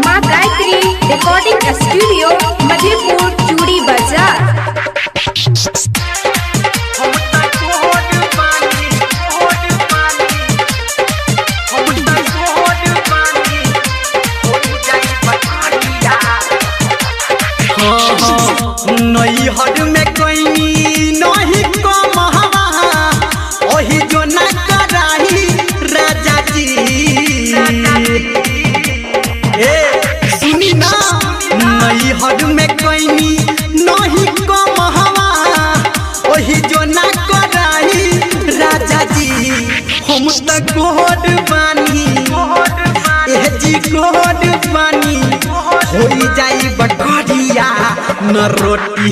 माँ Gayatri recording studio Madhepur चूड़ी बाजार। नई हर में कोई नहीं कम ओही जो न कराही राजा जी। ए सुनी ना नई हर में कोई नहीं कम ओही जो न कराही राजा जी। हम तो गोद बानी ए जी गोद बानी होई जाई बकरिया न रोटी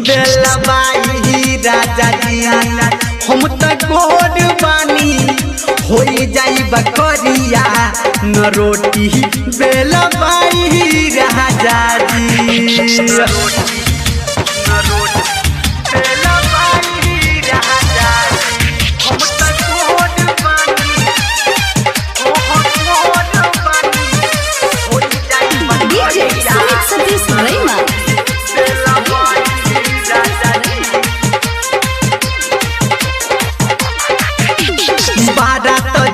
बेलबाई राजा जी। हम तो गोद बानी होई जाई बकरिया न रोटी बेलबाई राजा जी।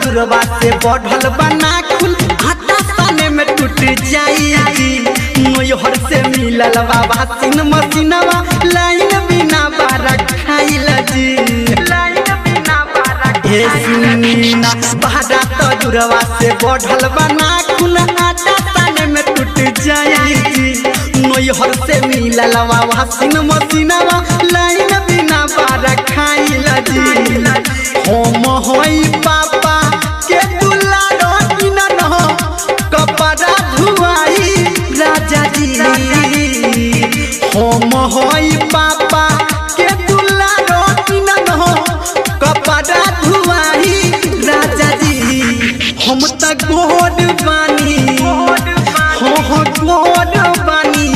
जुरवा से बढ़ल बना खुल आटा साने में टूट जाई। नोहर से मिलल बाबा सिन मसीनवा लाइन बिना बारा खाइल जी। हे सुनीना बारा तो जुरवा से बढ़ल बना खुल आटा साने में टूट जाई। नोहर से मिलल बाबा सिन मसीनवा लाइन बिना बारा खाइल जी। हम होई पापा के दुलारो किनन हो कपड़ा धुआई राजा जी। हम होई पापा के दुलारो किनन हो कपड़ा धुआई राजा जी। हम तो गोद बानी हो गोद बानी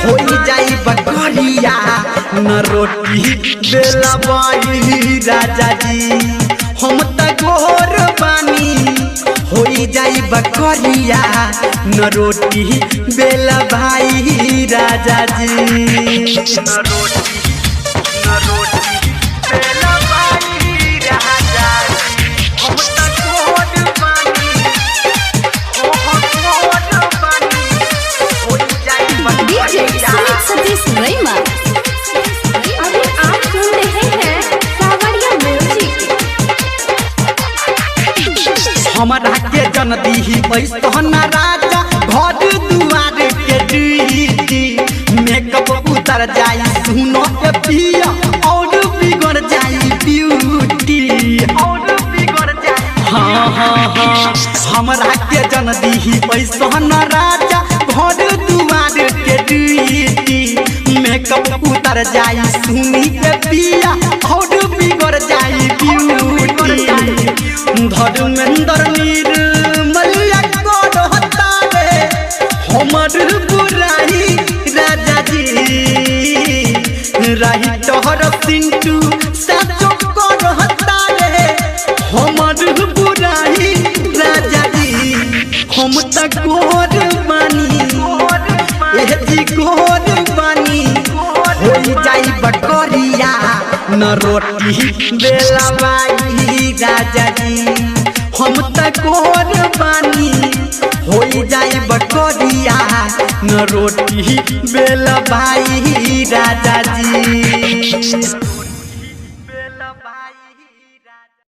होई जाई बकरिया न रोटी बेलबाई राजा जी। हम तो गोर बानी होई जाई बकरिया न रोटी बेलबाई राजा जी। न रोटी बेलबाई राजा जी। हम तो गोर बानी हो गोर बानी होई जाई बकरिया। अभी आप सुन रहे हैं सावरिया म्यूजिक। हमरा के जन दीही पैसन राजा घर दुआर के ड्यूटी। मेकअप उतर जाई सुनो के पिया और बिगड़ जाई ब्यूटी। हाँ हमरा के जन दीही पैसन राजा घर दुआर के ड्यूटी। मेकअप उतर जाई सुनी के पिया और बिगड़ जाई ब्यूटी। धर्मेंद्र निर्मलिया गोद होता रे हमर बुराई राजा जी। रही तोहर सिंटू साचो गोद होता रे हमर बुराई राजा जी। हम तो गोद बानी ए जी गोद बानी होई जाई बकरिया न रोटी बेलबाई राजा जी। हम तो गोद बानी होई जाई बकरिया न रोटी बेलबाई राजा जी।